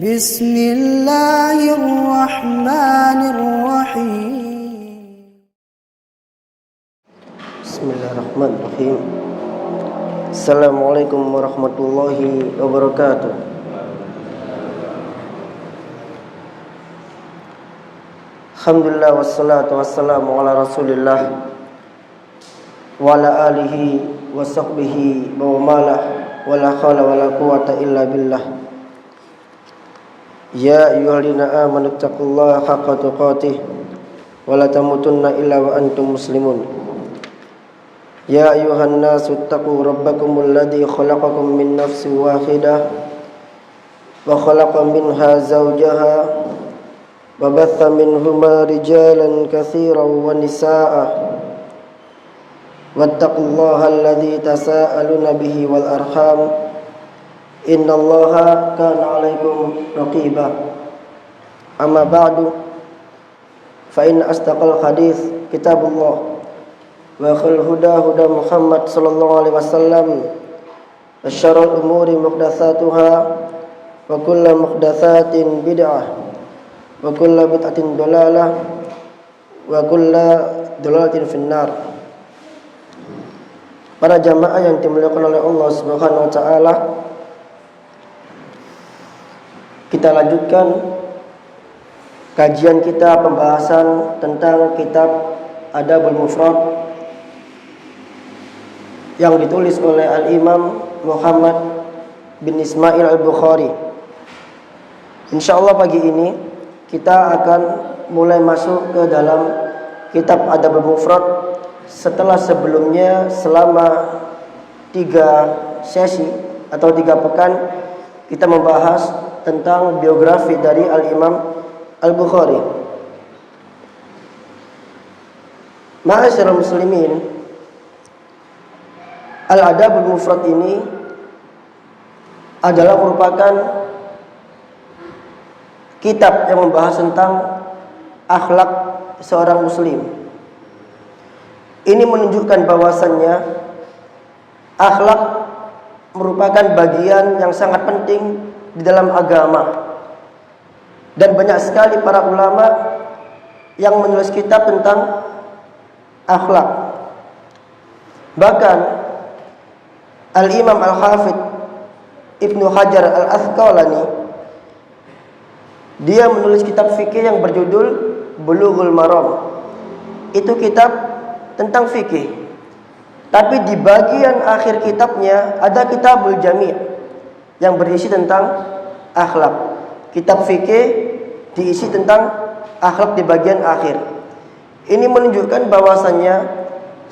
Bismillahirrahmanirrahim. Bismillahirrahmanirrahim. Assalamualaikum warahmatullahi wabarakatuh. Alhamdulillah wassalatu wassalamu ala Rasulillah wa ala alihi wa sahbihi wa malah wa la hawla wa la quwwata illa billah. Ya ayyuhalladzina amanu taqullaha haqqa tuqatih wa la tamutunna illa wa antum muslimun. Ya ayuhan nasu taqu rabbakumul ladzi khalaqakum min nafsin wahidah wa khalaqa minha zawjaha wa batha minhuma rijalan katsiran wa nisaa'a wattaqullaha alladzi tasaaluna bihi wal arham innallaha kana 'alaikum raqiba. Amma ba'du, fa inna asdaqal hadits kitabullah wa khairul huda huda Muhammad sallallahu alaihi wasallam wa syarrul umuri muhdatsatuha wa kullu muhdatsatin bid'ah wa kullu bid'atin dhalalah wa kullu dhalalatin finnar. Para jamaah yang dimuliakan oleh Allah Subhanahu wa taala, kita lanjutkan kajian kita, pembahasan tentang kitab Adabul Mufrad yang ditulis oleh Al-Imam Muhammad bin Ismail Al-Bukhari. Insyaallah pagi ini kita akan mulai masuk ke dalam kitab Adabul Mufrad setelah sebelumnya selama 3 sesi atau 3 pekan kita membahas tentang biografi dari Al-Imam Al-Bukhari. Ma'asyiral muslimin, Al-Adabul Mufrad ini adalah merupakan kitab yang membahas tentang akhlak seorang muslim. Ini menunjukkan bahwasannya akhlak merupakan bagian yang sangat penting di dalam agama. Dan banyak sekali para ulama yang menulis kitab tentang akhlak. Bahkan Al-Imam Al-Hafidh Ibnu Hajar Al-Asqalani, dia menulis kitab fikih yang berjudul Bulughul Maram. Itu kitab tentang fikih. Tapi di bagian akhir kitabnya ada Kitabul Jami' yang berisi tentang akhlak. Kitab fikih diisi tentang akhlak di bagian akhir. Ini menunjukkan bahwasannya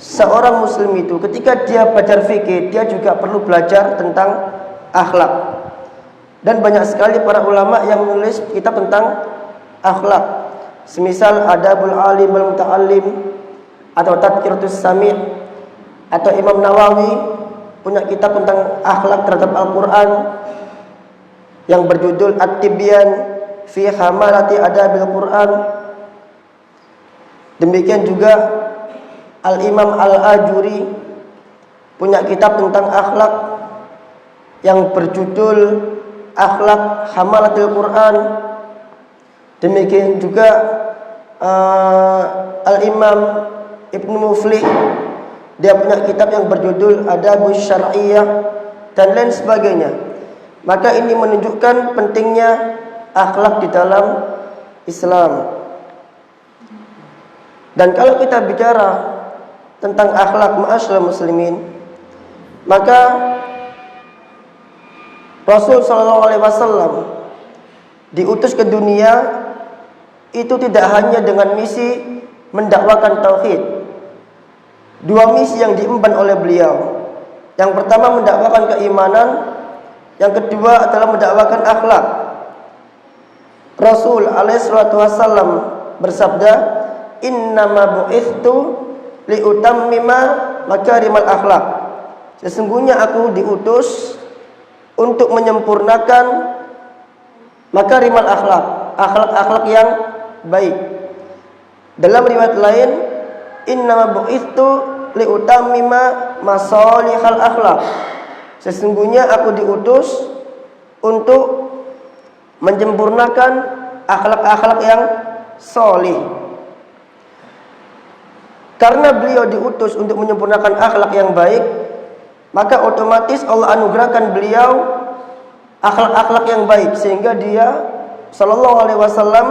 seorang muslim itu ketika dia belajar fikih, dia juga perlu belajar tentang akhlak. Dan banyak sekali para ulama yang menulis kitab tentang akhlak. Semisal Adabul Alim wal Muta'allim atau Tadhkiratus Sami', atau Imam Nawawi punya kitab tentang akhlak terhadap Al-Qur'an yang berjudul At-Tibyan fi Hamalati Adabil Qur'an. Demikian juga Al-Imam Al-Ajuri punya kitab tentang akhlak yang berjudul Akhlak Hamalatil Quran. Demikian juga Al-Imam Ibnu Muflih, dia punya kitab yang berjudul Adabus Syar'iyyah dan lain sebagainya. Maka ini menunjukkan pentingnya akhlak di dalam Islam. Dan kalau kita bicara tentang akhlak ma'asyiral muslimin, maka Rasul sallallahu alaihi wasallam diutus ke dunia itu tidak hanya dengan misi mendakwakan tauhid. 2 misi yang diemban oleh beliau. Yang pertama mendakwakan keimanan, yang kedua adalah mendakwakan akhlak. Rasul alaihi salatu wasallam bersabda, "Innama bu'ithtu liutammima makarimal akhlak." Sesungguhnya aku diutus untuk menyempurnakan makarimal akhlak, akhlak-akhlak yang baik. Dalam riwayat lain, innama bu'ithtu liutammima masalihal akhlak. Sesungguhnya aku diutus untuk menyempurnakan akhlak-akhlak yang solih. Karena beliau diutus untuk menyempurnakan akhlak yang baik, maka otomatis Allah anugerahkan beliau akhlak-akhlak yang baik, sehingga dia sallallahu alaihi wasallam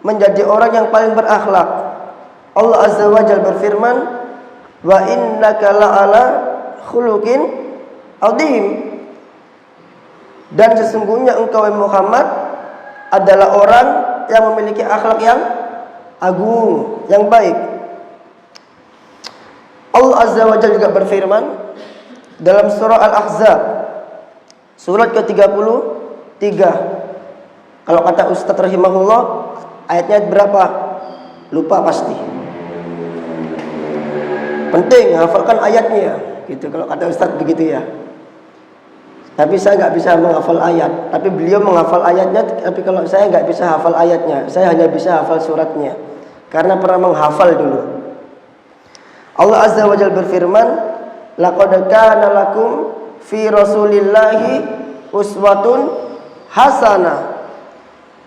menjadi orang yang paling berakhlak. Allah azza wa jalla berfirman, wa innaka la'ala khuluqin adzim. Dan sesungguhnya engkau Muhammad adalah orang yang memiliki akhlak yang agung, yang baik. Allah azza wa jalla juga berfirman dalam surah Al-Ahzab surat ke-33. Kalau kata Ustaz rahimahullah, ayatnya berapa? Lupa pasti. Penting hafalkan ayatnya, gitu. Kalau kata Ustaz begitu ya. Tapi saya nggak bisa menghafal ayat. Tapi beliau menghafal ayatnya. Tapi kalau saya nggak bisa hafal ayatnya, saya hanya bisa hafal suratnya. Karena pernah menghafal dulu. Allah azza wa jalla berfirman, laqad kana lakum fi rasulillahi uswatun hasanah.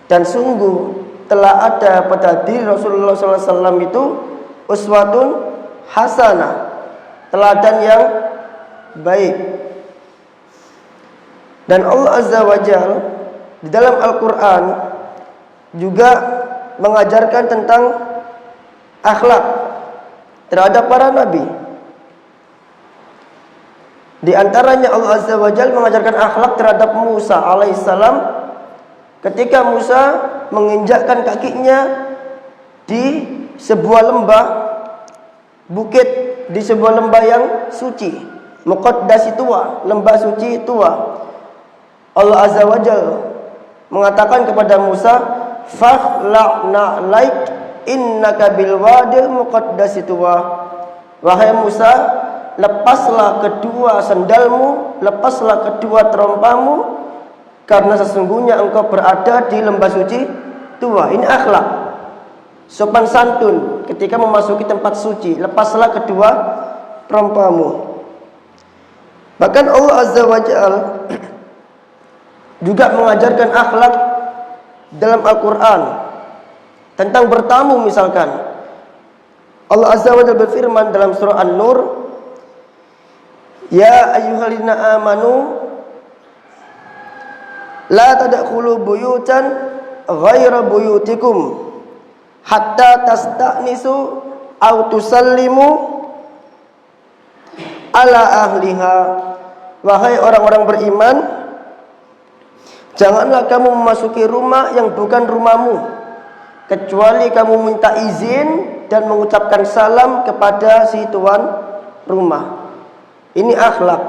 Dan sungguh telah ada pada diri Rasulullah SAW itu uswatun hasanah, teladan yang baik. Dan Allah azza wa jalla di dalam Al-Quran juga mengajarkan tentang akhlak terhadap para nabi. Di antaranya Allah azza wa jalla mengajarkan akhlak terhadap Musa alaihissalam ketika Musa menginjakkan kakinya di sebuah lembah bukit, di sebuah lembah yang suci, muqaddasi tua, lembah suci tua. Allah azza wa jalla mengatakan kepada Musa, fakhla'na laik innaka bil wadil muqaddasi tua. Wahai Musa, lepaslah kedua sandalmu, lepaslah kedua terompamu, karena sesungguhnya engkau berada di lembah suci tua. Ini akhlak, sopan santun ketika memasuki tempat suci. Lepaslah kedua terompamu. Bahkan Allah azza wa jalla juga mengajarkan akhlak dalam Al-Quran tentang bertamu. Misalkan Allah azza wa jalla berfirman dalam surah An-Nur, ya ayyuhalladzina amanu la tadkhulu buyutan ghaira buyutikum hatta tasta'nisu aw tusallimu ala ahliha. Wahai orang-orang beriman, janganlah kamu memasuki rumah yang bukan rumahmu, kecuali kamu minta izin dan mengucapkan salam kepada si tuan rumah. Ini akhlak.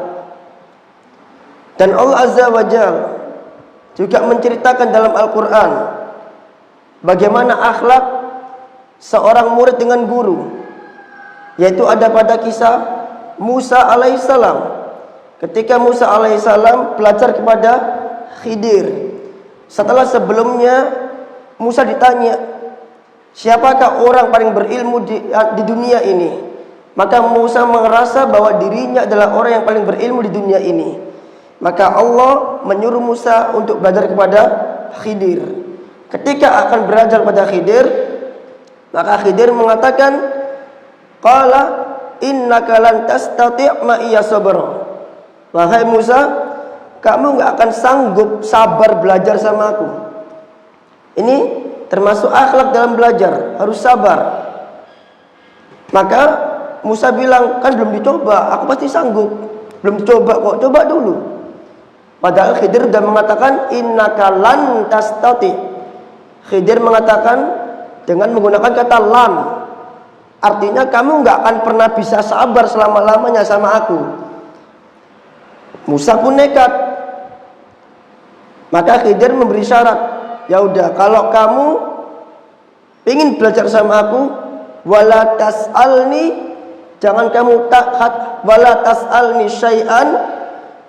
Dan Allah azza wa jalla juga menceritakan dalam Al-Quran bagaimana akhlak seorang murid dengan guru, yaitu ada pada kisah Musa alaihissalam. Ketika Musa alaihissalam belajar kepada Khidir, setelah sebelumnya Musa ditanya, siapakah orang paling berilmu di dunia ini? Maka Musa merasa bahwa dirinya adalah orang yang paling berilmu di dunia ini. Maka Allah menyuruh Musa untuk belajar kepada Khidir. Ketika akan belajar kepada Khidir, maka Khidir mengatakan, qala innaka lan tastati' ma iya sabra. Wahai Musa, kamu nggak akan sanggup sabar belajar sama aku. Ini termasuk akhlak dalam belajar, harus sabar. Maka Musa bilang, kan belum dicoba, aku pasti sanggup. Belum dicoba kok, coba dulu. Padahal Khidir sudah mengatakan innaka lan tastati. Khidir mengatakan dengan menggunakan kata lam, artinya kamu nggak akan pernah bisa sabar selama-lamanya sama aku. Musa pun nekat. Maka Khidir memberi syarat, ya udah, kalau kamu ingin belajar sama aku, wala tas'alni, jangan kamu wala tas'alni syai'an,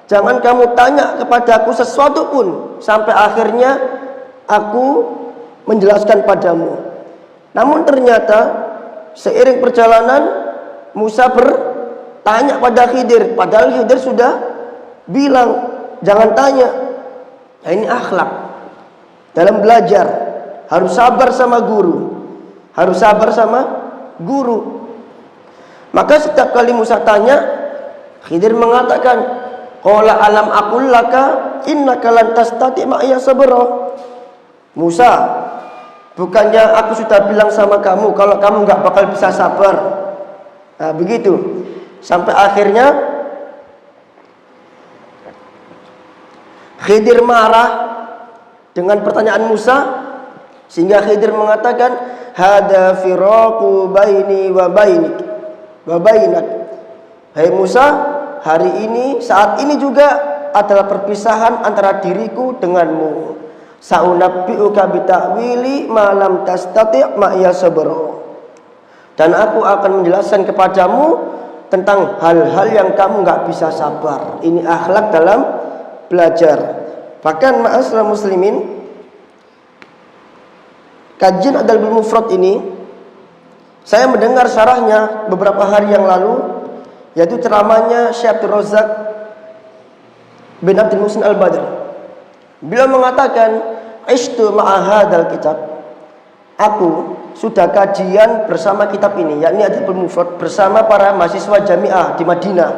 jangan kamu tanya kepadaku sesuatu pun sampai akhirnya aku menjelaskan padamu. Namun ternyata seiring perjalanan Musa bertanya pada Khidir, padahal Khidir sudah bilang jangan tanya. Nah, ini akhlak dalam belajar, harus sabar sama guru, harus sabar sama guru. Maka setiap kali Musa tanya, Khidir mengatakan, qala alam aqul laka innaka lan tastati' ma'iya sabra. Musa, bukannya aku sudah bilang sama kamu kalau kamu nggak bakal bisa sabar. Nah, begitu. Sampai akhirnya Khidir marah dengan pertanyaan Musa, sehingga Khidir mengatakan, hada firaqu baini wa bainik wa bainak. Hai Musa, hari ini, saat ini juga adalah perpisahan antara diriku denganmu. Saunabbi'uka bita'wili ma lam tastati' ma'iya sabra. Dan aku akan menjelaskan kepadamu tentang hal-hal yang kamu nggak bisa sabar. Ini akhlak dalam belajar. Bahkan ma'asyiral muslimin, kajian Adabul Mufrad ini saya mendengar syarahnya beberapa hari yang lalu, yaitu ceramahnya Syekh Abdul Razak bin Abdul Muhsin Al-Badr. Beliau mengatakan, "Ishtu ma'a hadzal kitab." Aku sudah kajian bersama kitab ini, yakni Adabul Mufrad, bersama para mahasiswa Jami'ah di Madinah,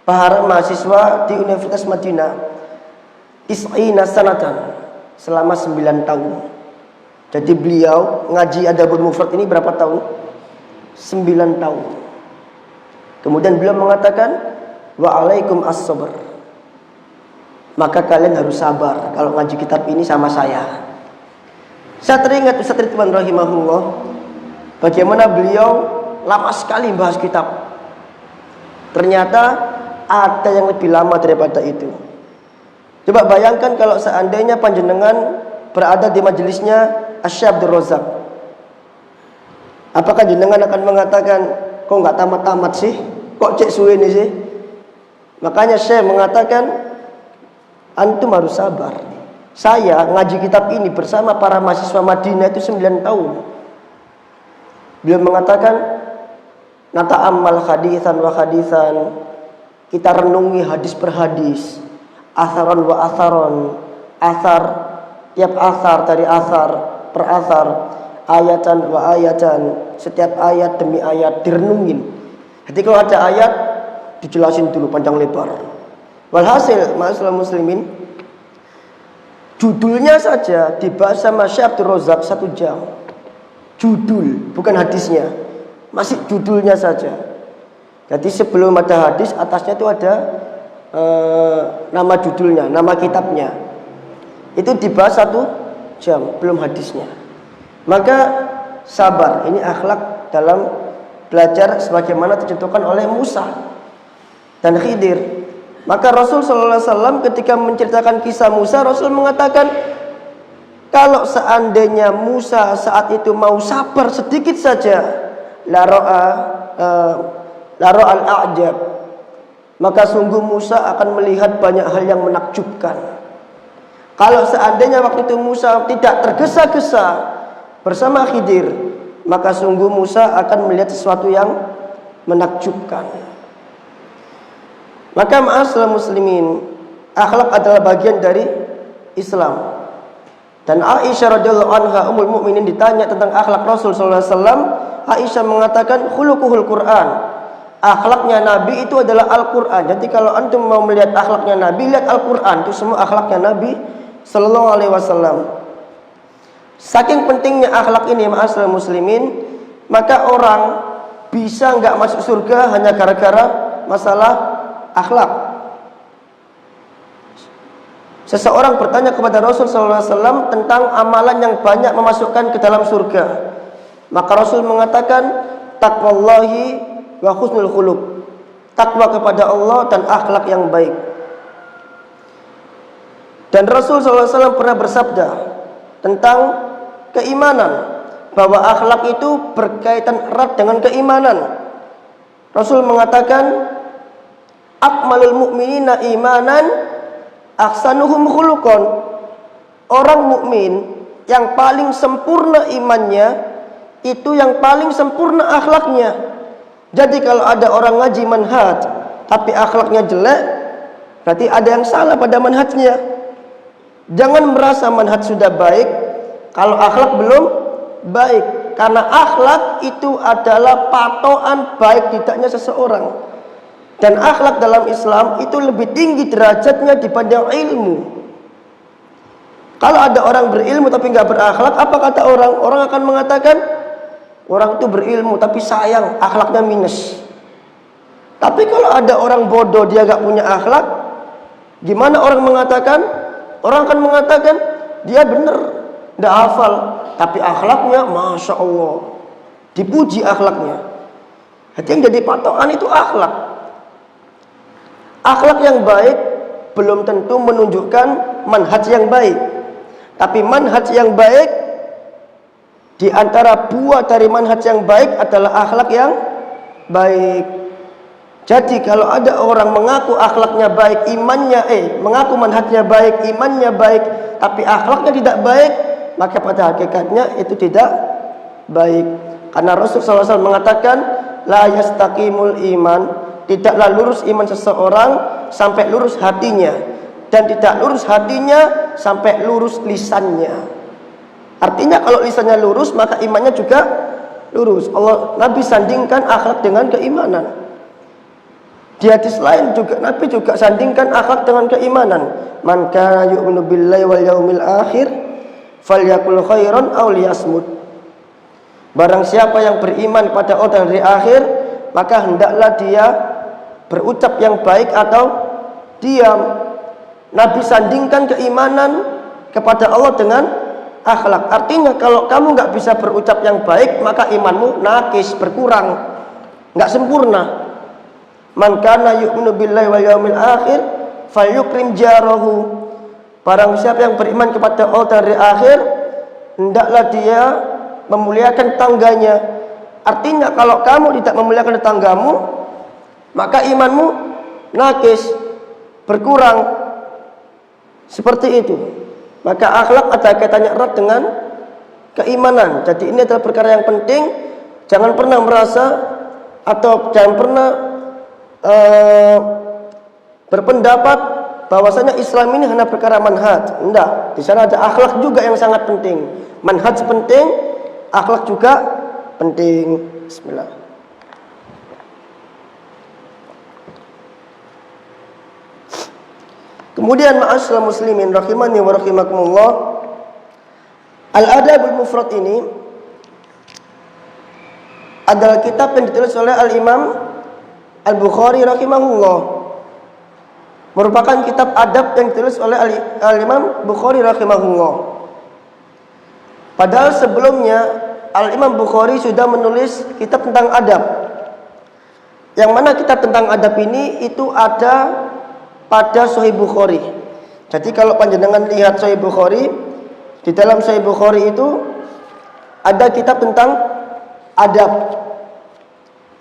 para mahasiswa di Universitas Madinah, is'ina sanatan, selama 9 tahun. Jadi beliau ngaji Adabul Mufrad ini berapa tahun? 9 tahun. Kemudian beliau mengatakan, wa alaikum as-sabr. Maka kalian harus sabar kalau ngaji kitab ini sama saya. Saya teringat Ustaz Ridwan rahimahullah, bagaimana beliau lama sekali bahas kitab. Ternyata ada yang lebih lama daripada itu. Coba bayangkan kalau seandainya panjenengan berada di majelisnya Syekh Abdul Razak. Apakah jenengan akan mengatakan, kok nggak tamat-tamat sih? Kok cek suwe ini sih? Makanya Syekh mengatakan, antum harus sabar. Saya ngaji kitab ini bersama para mahasiswa Madinah itu 9 tahun. Beliau mengatakan, nata'ammal haditsan wa haditsan. Kita renungi hadis per hadis, atharon wa atharon, athar, tiap athar dari athar per athar, ayatan wa ayatan, setiap ayat demi ayat direnungin. Jadi kalau ada ayat dijelasin dulu panjang lebar. Walhasil, ma'asyiral muslimin, judulnya saja dibahas sama Syekh Abdul Razak 1 jam. Judul, bukan hadisnya, masih judulnya saja. Jadi sebelum ada hadis, atasnya itu ada nama judulnya, nama kitabnya. Itu dibahas 1 jam, belum hadisnya. Maka sabar, ini akhlak dalam belajar sebagaimana dicontohkan oleh Musa dan Khidir. Maka Rasul sallallahu alaihi wasallam ketika menceritakan kisah Musa, Rasul mengatakan, kalau seandainya Musa saat itu mau sabar sedikit saja, la ra'a al-a'jab, maka sungguh Musa akan melihat banyak hal yang menakjubkan. Kalau seandainya waktu itu Musa tidak tergesa-gesa bersama Khidir, maka sungguh Musa akan melihat sesuatu yang menakjubkan. Maka ma'asyiral muslimin, akhlak adalah bagian dari Islam. Dan Aisyah radhiyallahu anha ummul mukminin ditanya tentang akhlak Rasul sallallahu alaihi wasallam, Aisyah mengatakan khuluquhul Quran. Akhlaknya Nabi itu adalah Al-Qur'an. Jadi kalau antum mau melihat akhlaknya Nabi, lihat Al-Qur'an, itu semua akhlaknya Nabi sallallahu alaihi wasallam. Saking pentingnya akhlak ini ma'asyiral muslimin, maka orang bisa enggak masuk surga hanya gara-gara masalah akhlak. Seseorang bertanya kepada Rasul SAW tentang amalan yang banyak memasukkan ke dalam surga. Maka Rasul mengatakan, taqwallahi wa husnul khuluq. Takwa kepada Allah dan akhlak yang baik. Dan Rasul SAW pernah bersabda tentang keimanan, bahwa akhlak itu berkaitan erat dengan keimanan. Rasul mengatakan, akmalul mu'minina imanan ahsanuhum khuluqan. Orang mukmin yang paling sempurna imannya itu yang paling sempurna akhlaknya. Jadi kalau ada orang ngaji manhaj tapi akhlaknya jelek, berarti ada yang salah pada manhajnya. Jangan merasa manhaj sudah baik kalau akhlak belum baik, karena akhlak itu adalah patokan baik tidaknya seseorang. Dan akhlak dalam Islam itu lebih tinggi derajatnya dibanding ilmu. Kalau ada orang berilmu tapi nggak berakhlak, apa kata orang? Orang akan mengatakan orang itu berilmu tapi sayang akhlaknya minus. Tapi kalau ada orang bodoh dia nggak punya akhlak, gimana orang mengatakan? Orang akan mengatakan dia benar, nggak hafal, tapi akhlaknya masya Allah, dipuji akhlaknya. Jadi yang jadi patokan itu akhlak. Akhlak yang baik belum tentu menunjukkan manhaj yang baik. Tapi manhaj yang baik, di antara buah dari manhaj yang baik adalah akhlak yang baik. Jadi kalau ada orang mengaku akhlaknya baik, mengaku manhajnya baik, imannya baik, tapi akhlaknya tidak baik, maka pada hakikatnya itu tidak baik. Karena Rasulullah SAW mengatakan, la yastaqimul iman, tidaklah lurus iman seseorang sampai lurus hatinya, dan tidak lurus hatinya sampai lurus lisannya. Artinya kalau lisannya lurus, maka imannya juga lurus. Nabi sandingkan akhlak dengan keimanan. Di hadis lain juga Nabi juga sandingkan akhlak dengan keimanan. Man kana yu'minu billahi wal yaumil akhir falyakul khairan aw liyasmut. Barang siapa yang beriman pada Allah dan hari akhir, maka hendaklah dia berucap yang baik atau diam. Nabi sandingkan keimanan kepada Allah dengan akhlak. Artinya kalau kamu nggak bisa berucap yang baik, maka imanmu nakis, berkurang, nggak sempurna. Man kana yu'minu billahi wal yaumil akhir falyukrim jarahu. Barang siapa yang beriman kepada Allah dan hari akhir, hendaklah dia memuliakan tangganya. Artinya kalau kamu tidak memuliakan tanggamu, maka imanmu nakis, berkurang. Seperti itu. Maka akhlak ada kaitannya erat dengan keimanan. Jadi ini adalah perkara yang penting. Jangan pernah merasa atau jangan pernah berpendapat bahwasanya Islam ini hanya perkara manhaj. Enggak, di sana ada akhlak juga yang sangat penting. Manhaj penting, akhlak juga penting. Bismillah. Kemudian ma'asyiral muslimin rahimani wa rahimakumullah, Al-Adabul Mufrad ini adalah kitab yang ditulis oleh Al-Imam Al-Bukhari rahimahullah. Merupakan kitab adab yang ditulis oleh Al-Imam Bukhari rahimahullah. Padahal sebelumnya Al-Imam Bukhari sudah menulis kitab tentang adab. Yang mana kitab tentang adab ini itu ada pada Sahih Bukhari. Jadi kalau panjenengan lihat Sahih Bukhari, di dalam Sahih Bukhari itu ada kitab tentang adab.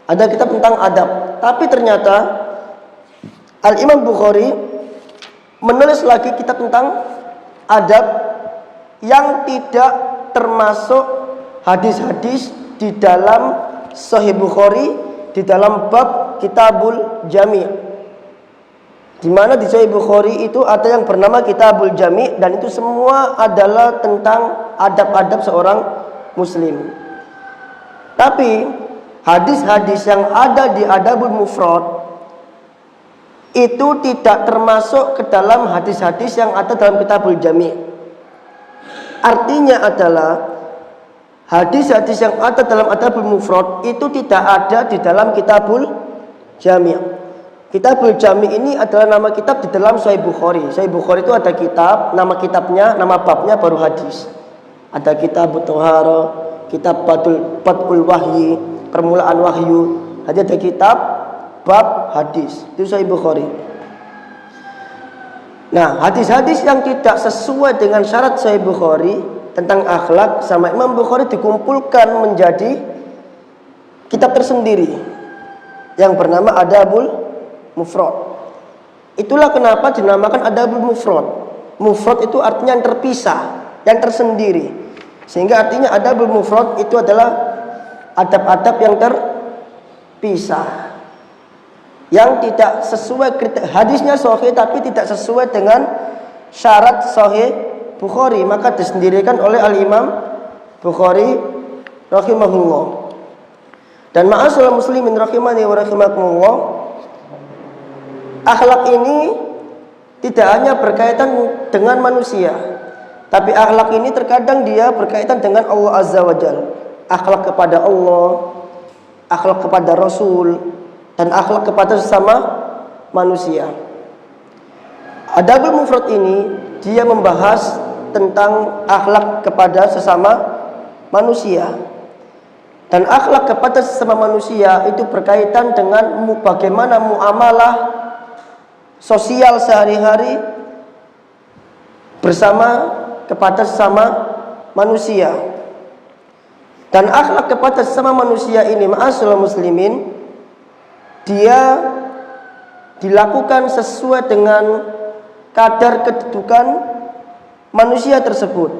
Ada kitab tentang adab. Tapi ternyata Al-Imam Bukhari menulis lagi kitab tentang adab yang tidak termasuk hadis-hadis di dalam Sahih Bukhari, di dalam bab Kitabul Jami'. Di mana di Sahih Bukhari itu ada yang bernama Kitabul Jami', dan itu semua adalah tentang adab-adab seorang muslim. Tapi hadis-hadis yang ada di Adabul Mufrad itu tidak termasuk ke dalam hadis-hadis yang ada dalam Kitabul Jami'. Artinya adalah hadis-hadis yang ada dalam Adabul Mufrad itu tidak ada di dalam Kitabul Jami'. Kitabul Jami' ini adalah nama kitab di dalam Sahih Bukhari. Sahih Bukhari itu ada kitab, nama kitabnya, nama babnya baru hadis. Ada kitab Thaharah, kitab Badul Wahyi, permulaan wahyu. Ada kitab bab hadis, itu Sahih Bukhari. Nah, hadis-hadis yang tidak sesuai dengan syarat Sahih Bukhari tentang akhlak sama Imam Bukhari dikumpulkan menjadi kitab tersendiri yang bernama Adabul Mufrad. Itulah kenapa dinamakan Adabul Mufrad. Mufrad itu artinya yang terpisah, yang tersendiri. Sehingga artinya Adabul Mufrad itu adalah adab-adab yang pisah. Yang tidak sesuai hadisnya sahih tapi tidak sesuai dengan syarat sahih Bukhari, maka disendirikan oleh Al-Imam Bukhari rahimahullah. Dan ma'asyiral muslimin rahimani wa rahimakumullah, akhlak ini tidak hanya berkaitan dengan manusia, tapi akhlak ini terkadang dia berkaitan dengan Allah Azza wa Jalla. Akhlak kepada Allah, akhlak kepada Rasul, dan akhlak kepada sesama manusia. Adabul mufrad ini dia membahas tentang akhlak kepada sesama manusia. Dan akhlak kepada sesama manusia itu berkaitan dengan bagaimana muamalah sosial sehari-hari bersama kepada sesama manusia. Dan akhlak kepada sesama manusia ini, ma'asyiral muslimin, dia dilakukan sesuai dengan kadar kedudukan manusia tersebut.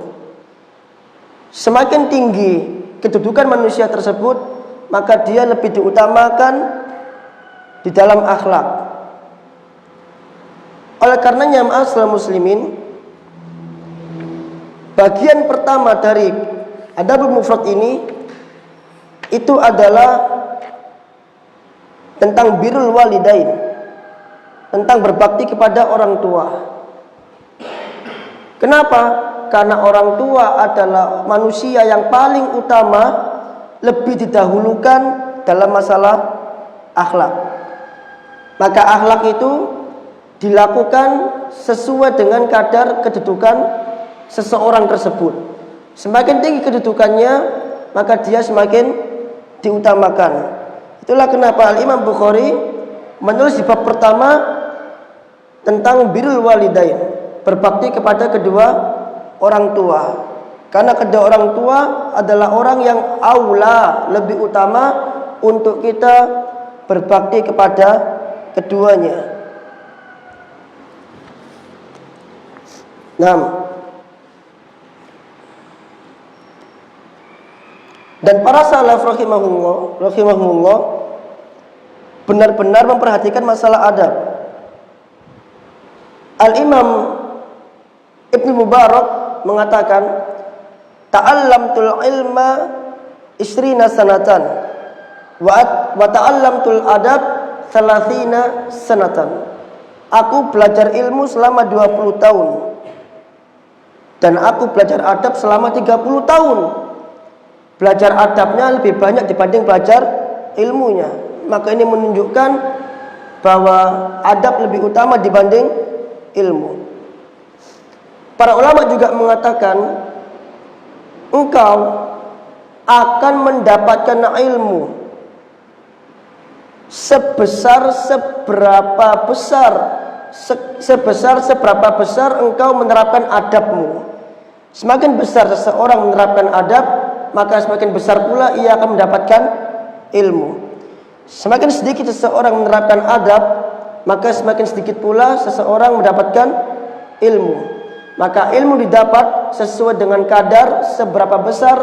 Semakin tinggi kedudukan manusia tersebut, maka dia lebih diutamakan di dalam akhlak. Oleh karenanya, ma'asyiral muslimin, bagian pertama dari adabul mufrad ini itu adalah tentang birrul walidain, tentang berbakti kepada orang tua. Kenapa? Karena orang tua adalah manusia yang paling utama, lebih didahulukan dalam masalah akhlak. Maka akhlak itu dilakukan sesuai dengan kadar kedudukan seseorang tersebut. Semakin tinggi kedudukannya, maka dia semakin diutamakan. Itulah kenapa Al-Imam Bukhari menulis di bab pertama tentang birrul walidain, berbakti kepada kedua orang tua. Karena kedua orang tua adalah orang yang aula, lebih utama untuk kita berbakti kepada keduanya. Dan para salaf rahimahullah benar-benar memperhatikan masalah adab. Al-Imam Ibnu Mubarak mengatakan, ta'allamtul ilma isrina sanatan wa ta'allamtul adab 30 sanatan. Aku belajar ilmu selama 20 tahun dan aku belajar adab selama 30 tahun. Belajar adabnya lebih banyak dibanding belajar ilmunya. Maka ini menunjukkan bahwa adab lebih utama dibanding ilmu. Para ulama juga mengatakan, engkau akan mendapatkan ilmu sebesar seberapa besar engkau menerapkan adabmu. Semakin besar seseorang menerapkan adab, maka semakin besar pula ia akan mendapatkan ilmu. Semakin sedikit seseorang menerapkan adab, maka semakin sedikit pula seseorang mendapatkan ilmu. Maka ilmu didapat sesuai dengan kadar seberapa besar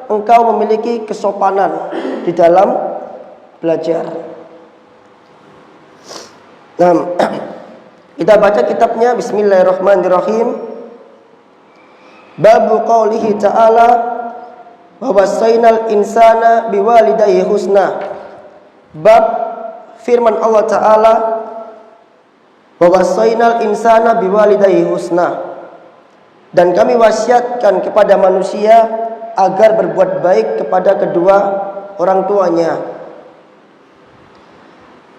engkau memiliki kesopanan di dalam belajar. Kita baca kitabnya, bismillahirrahmanirrahim. Babu qaulihi ta'ala wa wasainal insana biwalidayhi husna. Bab firman Allah Ta'ala, wa wasainal insana biwalidayhi husna, dan kami wasiatkan kepada manusia agar berbuat baik kepada kedua orang tuanya.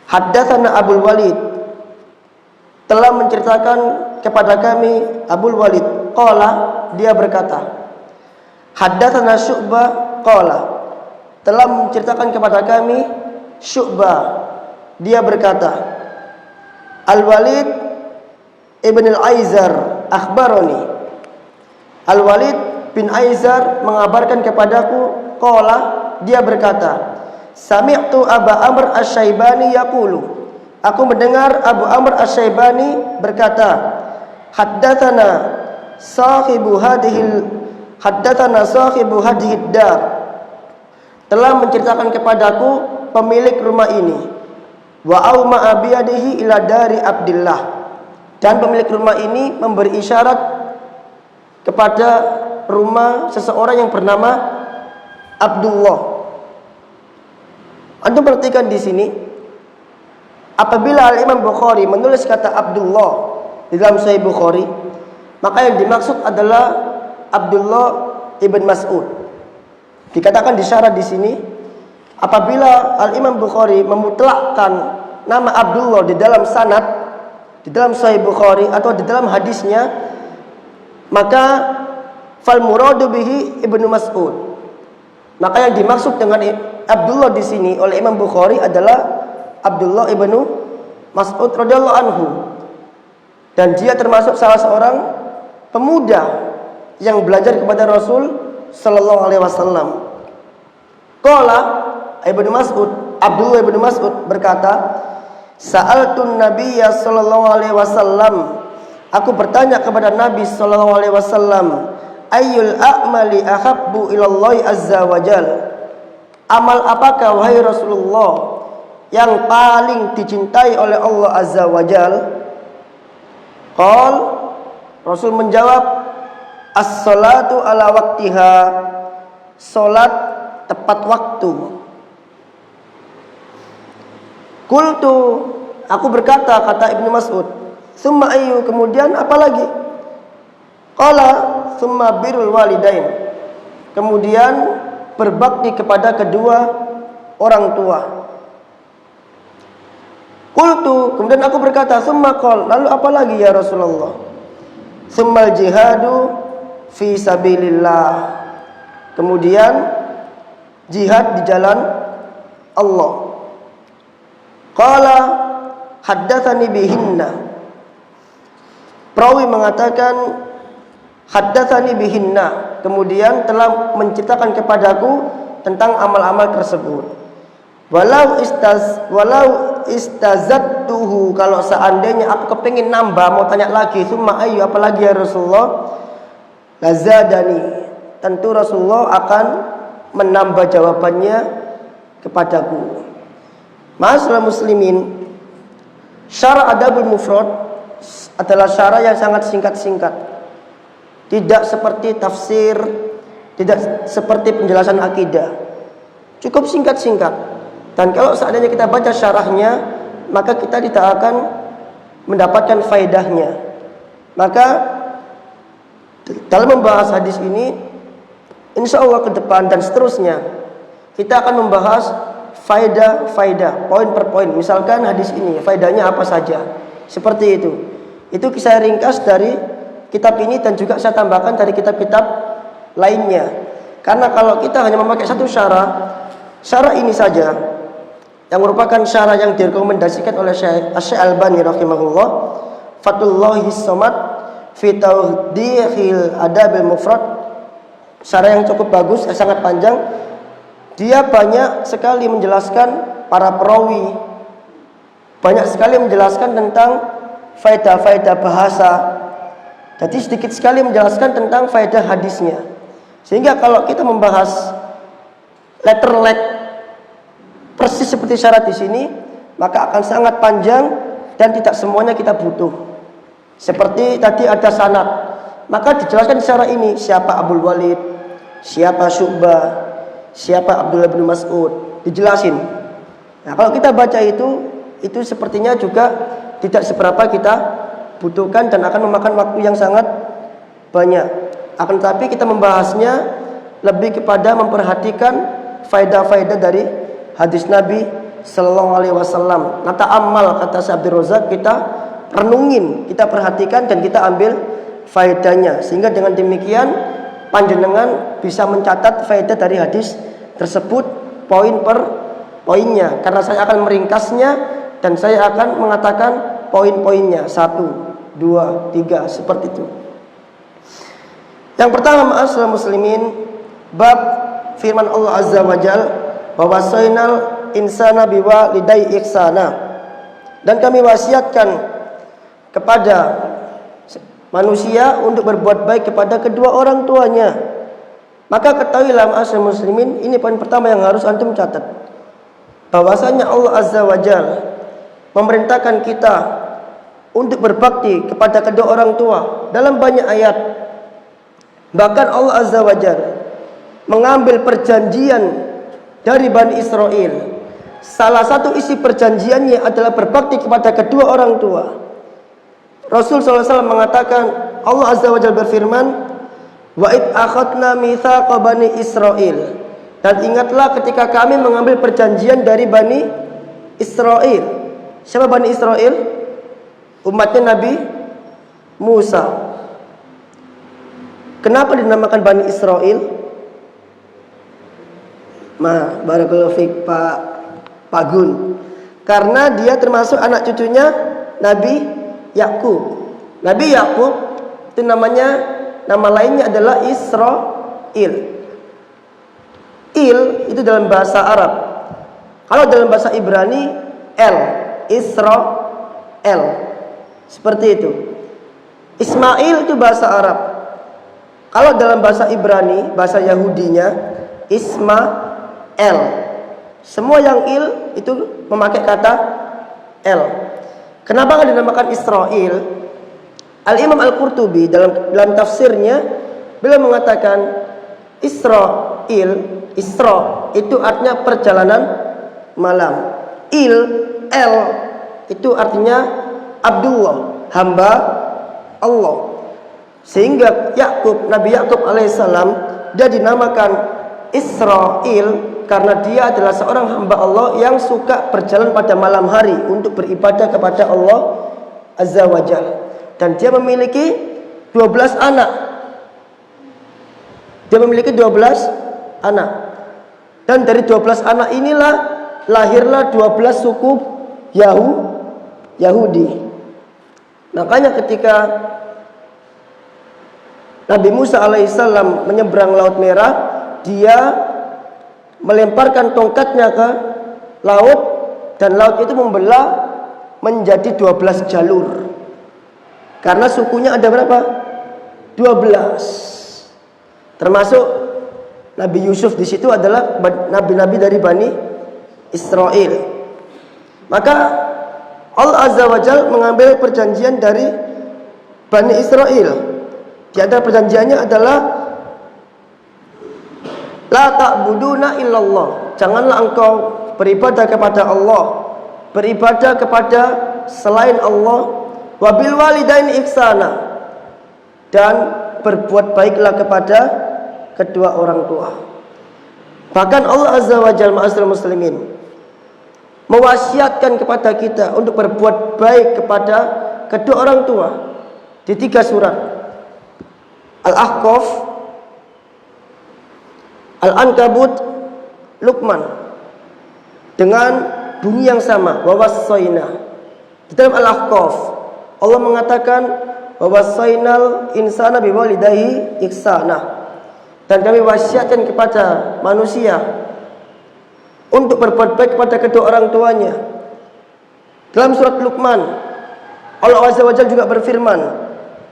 Haddatsana Abul Walid, telah menceritakan kepada kami Abul Walid, qala, dia berkata, haddatsana Syu'bah, qala, telah menceritakan kepada kami Syu'bah, dia berkata, Al-Walid ibn al-Aizar akhbaroni, Al-Walid bin Aizar mengabarkan kepadaku, qala, dia berkata, sami'tu Aba Amr Asy-Syaibani yaqulu, aku mendengar Abu Amr Asy-Syaibani berkata, haddatsana sahibu hadhihi dar, telah menceritakan kepadaku pemilik rumah ini. Wa auma abiyadihi ila dari Abdillah. Dan pemilik rumah ini memberi isyarat kepada rumah seseorang yang bernama Abdullah. Antum perhatikan di sini, apabila Al-Imam Bukhari menulis kata Abdullah di dalam Sahih Bukhari, maka yang dimaksud adalah Abdullah ibn Mas'ud. Dikatakan di syarat di sini, apabila Al-Imam Bukhari memutlakkan nama Abdullah di dalam sanad, di dalam Sahih Bukhari atau di dalam hadisnya, maka fal muradu bihi ibnu Mas'ud. Maka yang dimaksud dengan Abdullah di sini oleh Imam Bukhari adalah Abdullah ibnu Mas'ud radhiyallahu anhu. Dan dia termasuk salah seorang pemuda yang belajar kepada Rasul sallallahu alaihi wasallam. Qala Ibnu Mas'ud, Abdullah ibnu Mas'ud berkata, "Sa'altun Nabiyya sallallahu alaihi wasallam." Aku bertanya kepada Nabi sallallahu alaihi wasallam, "Ayyul a'mali ahabbu ilallahi azza wajal?" Amal apakah wahai Rasulullah yang paling dicintai oleh Allah azza wajal? Qal, Rasul menjawab, as-salatu ala waktiha, salat tepat waktu. Qultu, aku berkata, kata Ibnu Mas'ud, summa ayyu, kemudian apa lagi? Qala summa birrul walidain, kemudian berbakti kepada kedua orang tua. Qultu, kemudian aku berkata, summa qal, lalu apa lagi ya Rasulullah? Summal jihadu fi sabilillah, kemudian jihad di jalan Allah. Qala haddatsani bihinna, perawi mengatakan haddatsani bihinna, kemudian telah menceritakan kepadaku tentang amal-amal tersebut. Walau istazattuhu, kalau seandainya aku kepingin nambah, mau tanya lagi, summa ayyu, apalagi ya Rasulullah, lazadani, tentu Rasulullah akan menambah jawabannya kepadaku. Ma'asyiral muslimin, syara adabul mufrad adalah syara yang sangat singkat-singkat. Tidak seperti tafsir, tidak seperti penjelasan akidah. Cukup singkat-singkat. Dan kalau seandainya kita baca syarahnya, maka kita tidak akan mendapatkan faedahnya. Maka dalam membahas hadis ini, insya Allah ke depan dan seterusnya, kita akan membahas faedah, poin per poin. Misalkan hadis ini, faedahnya apa saja. Seperti itu. Itu saya ringkas dari kitab ini dan juga saya tambahkan dari kitab-kitab lainnya. Karena kalau kita hanya memakai satu syarah ini saja, yang merupakan syarah yang direkomendasikan oleh Syekh Al-Albani rahimahullah, Fathullahis Somad fi Tawdihil Adabil Mufrad, syarah yang cukup bagus, sangat panjang. Dia banyak sekali menjelaskan para perawi, banyak sekali menjelaskan tentang faedah-faedah bahasa. Jadi sedikit sekali menjelaskan tentang faedah hadisnya. Sehingga kalau kita membahas letter persis seperti syarat di sini, maka akan sangat panjang dan tidak semuanya kita butuh. Seperti tadi ada sanad, maka dijelaskan secara ini, siapa Abdul Walid, siapa Syu'bah, siapa Abdullah bin Mas'ud, dijelasin. Nah, kalau kita baca itu sepertinya juga tidak seberapa kita butuhkan dan akan memakan waktu yang sangat banyak. Akan tetapi kita membahasnya lebih kepada memperhatikan faedah-faedah dari hadis Nabi Sallallahu Alaihi Wasallam. Kata amal, kata Syekh Abdul Razak, kita renungin, kita perhatikan dan kita ambil faedahnya. Sehingga dengan demikian panjenengan bisa mencatat faedah dari hadis tersebut poin per poinnya. Karena saya akan meringkasnya dan saya akan mengatakan poin-poinnya 1, 2, 3 seperti itu. Yang pertama, ma'asyiral muslimin, bab firman Allah Azza wa Jalla, wa wasainal insana biwalidayhi ihsana, dan kami wasiatkan kepada manusia untuk berbuat baik kepada kedua orang tuanya. Maka ketahuilah ma'asyiral muslimin, ini poin pertama yang harus antum catat, bahwasanya Allah Azza wa Jalla memerintahkan kita untuk berbakti kepada kedua orang tua dalam banyak ayat. Bahkan Allah Azza wa Jalla mengambil perjanjian dari Bani Israel. Salah satu isi perjanjiannya adalah berbakti kepada kedua orang tua. Rasul SAW mengatakan, Allah Azza wa Jalla berfirman, wa id akhadna mitsaqa Bani Israel. Dan ingatlah ketika kami mengambil perjanjian dari Bani Israel. Siapa Bani Israel? Umatnya Nabi Musa. Kenapa dinamakan Bani Israel? Barakallahu fiik Pak Gun. Karena dia termasuk anak cucunya Nabi Yakub. Nabi Yakub itu nama lainnya adalah Israel. Il itu dalam bahasa Arab. Kalau dalam bahasa Ibrani Israel. Seperti itu. Ismail itu bahasa Arab. Kalau dalam bahasa Ibrani, bahasa Yahudinya Ismael. Semua yang il itu memakai kata L. Kenapa nggak dinamakan Israel? Al-Imam Al-Qurtubi dalam tafsirnya beliau mengatakan Isra itu artinya perjalanan malam. El itu artinya Abdullah, hamba Allah. Sehingga Nabi Yakub alaihissalam dia dinamakan Israel karena dia adalah seorang hamba Allah yang suka berjalan pada malam hari untuk beribadah kepada Allah Azza wa Jalla. Dan dia memiliki 12 anak. Dia memiliki 12 anak. Dan dari 12 anak inilah lahirlah 12 suku Yahudi. Makanya ketika Nabi Musa alaihissalam menyeberang Laut Merah, dia melemparkan tongkatnya ke laut dan laut itu membelah menjadi 12 jalur. Karena sukunya ada berapa? 12. Termasuk Nabi Yusuf di situ adalah nabi-nabi dari Bani Israel. Maka Allah Azza wa Jalla mengambil perjanjian dari Bani Israel. Di antara perjanjiannya adalah la ta'buduna illallah. Janganlah engkau beribadah kepada Allah, beribadah kepada selain Allah. Wabil walidaini ihsana. Dan berbuat baiklah kepada kedua orang tua. Bahkan Allah Azza wa Jalla ma'asyiral muslimin mewasiatkan kepada kita untuk berbuat baik kepada kedua orang tua di 3 surat. Al-Ahqaf, Al-Ankabut, Luqman, dengan bunyi yang sama, wa wassayna. Di dalam Al-Ahqaf Allah mengatakan wa wassaynal insana biwalidayhi ihsana. Dan kami wasiatkan kepada manusia untuk berbuat baik kepada kedua orang tuanya. Dalam surat Luqman Allah Azza wa Jalla juga berfirman,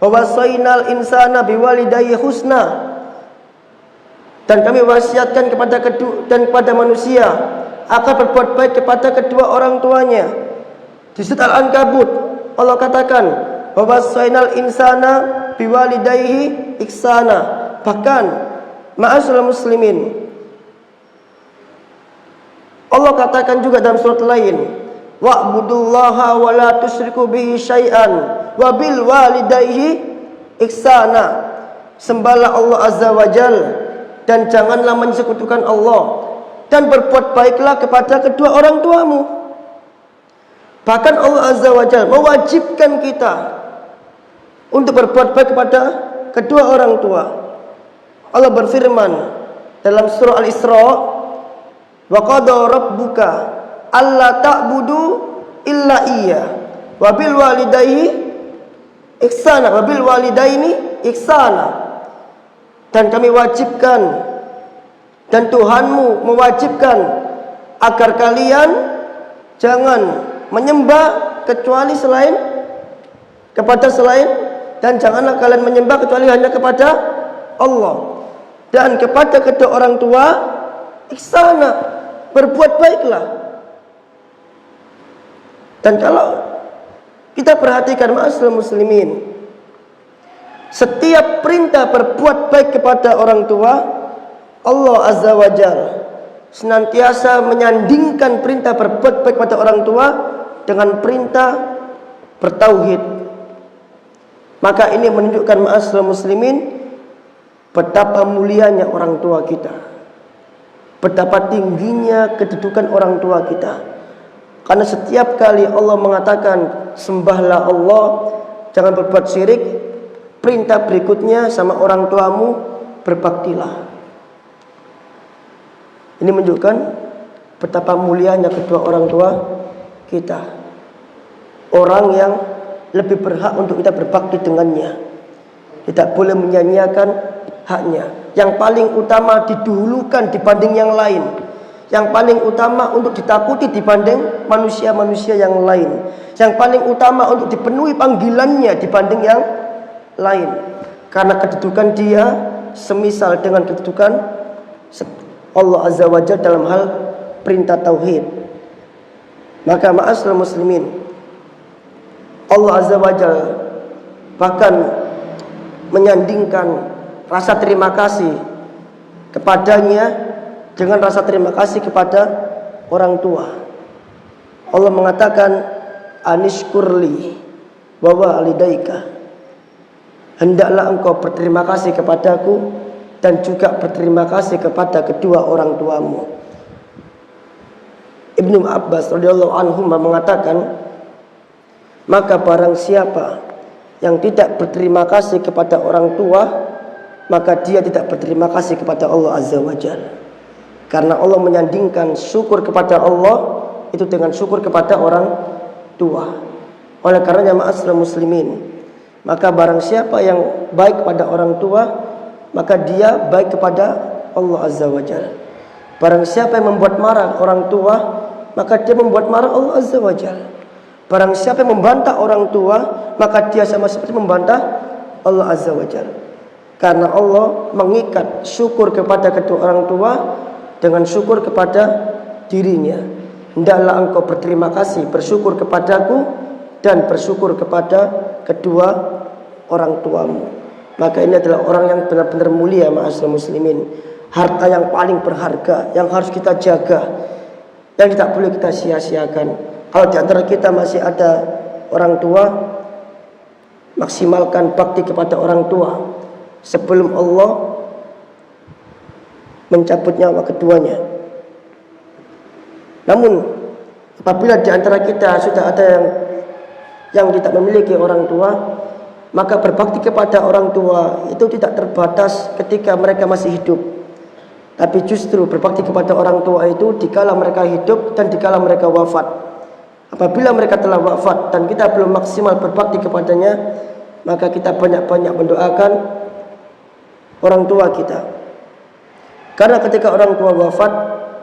wa wassaynal insana biwalidayhi husna. Dan kami wasiatkan kepada manusia akan berbuat baik kepada kedua orang tuanya. Di surat Al-Ankabut Allah katakan, wa wassaynal insana biwalidayhi ihsana. Bahkan ma'asyiral muslimin Allah katakan juga dalam surat lain, wa'budullaha wa la tusyriku bihi syai'an wa bil walidayhi ihsana. Sembahlah Allah Azza wa Jalla dan janganlah menyekutukan Allah, dan berbuat baiklah kepada kedua orang tuamu. Bahkan Allah Azza wa Jalla mewajibkan kita untuk berbuat baik kepada kedua orang tua. Allah berfirman dalam surah Al-Isra, wa qada rabbuka alla ta'budu illa iya wa bil walidayhi ihsana wa bil walidaini ihsana. Dan kami wajibkan dan Tuhanmu mewajibkan agar kalian jangan menyembah kecuali selain dan janganlah kalian menyembah kecuali hanya kepada Allah. Dan kepada kedua orang tua ihsana, berbuat baiklah. Dan kalau kita perhatikan ma'asyiral muslimin, setiap perintah berbuat baik kepada orang tua, Allah Azza wa Jalla senantiasa menyandingkan perintah berbuat baik kepada orang tua dengan perintah bertauhid. Maka ini menunjukkan ma'asyiral muslimin betapa mulianya orang tua kita, betapa tingginya kedudukan orang tua kita. Karena setiap kali Allah mengatakan sembahlah Allah, jangan berbuat syirik, perintah berikutnya sama orang tuamu berbaktilah. Ini menunjukkan betapa mulianya kedua orang tua kita. Orang yang lebih berhak untuk kita berbakti dengannya. Tidak boleh menyanyiakan haknya. Yang paling utama didahulukan dibanding yang lain. Yang paling utama untuk ditakuti dibanding manusia-manusia yang lain. Yang paling utama untuk dipenuhi panggilannya dibanding yang lain. Karena kedudukan dia semisal dengan kedudukan Allah Azza wa Jalla dalam hal perintah tauhid. Maka ma'asyiral muslimin, Allah Azza wa Jalla bahkan menyandingkan rasa terima kasih kepadanya dengan rasa terima kasih kepada orang tua. Allah mengatakan anishkurli wa walidaika, hendaklah engkau berterima kasih kepadaku dan juga berterima kasih kepada kedua orang tuamu. Ibnu Abbas radhiyallahu anhu mengatakan, maka barang siapa yang tidak berterima kasih kepada orang tua, maka dia tidak berterima kasih kepada Allah Azza wa Jalla. Karena Allah menyandingkan syukur kepada Allah itu dengan syukur kepada orang tua. Oleh karenanya ma'asyiral muslimin, maka barang siapa yang baik kepada orang tua, maka dia baik kepada Allah Azza wa Jalla. Barang siapa yang membuat marah orang tua, maka dia membuat marah Allah Azza wa Jalla. Barang siapa yang membantah orang tua, maka dia sama seperti membantah Allah Azza wa Jalla. Karena Allah mengikat syukur kepada kedua orang tua dengan syukur kepada dirinya. Hendaklah engkau berterima kasih, bersyukur kepadaku dan bersyukur kepada kedua orang tuamu. Maka ini adalah orang yang benar-benar mulia ma'asyiral muslimin. Harta yang paling berharga yang harus kita jaga, yang tidak boleh kita sia-siakan. Kalau di antara kita masih ada orang tua, maksimalkan bakti kepada orang tua sebelum Allah mencabut nyawa keduanya. Namun apabila di antara kita sudah ada yang tidak memiliki orang tua, maka berbakti kepada orang tua itu tidak terbatas ketika mereka masih hidup, tapi justru berbakti kepada orang tua itu dikala mereka hidup dan dikala mereka wafat. Apabila mereka telah wafat dan kita belum maksimal berbakti kepadanya, maka kita banyak-banyak mendoakan orang tua kita. Karena ketika orang tua wafat,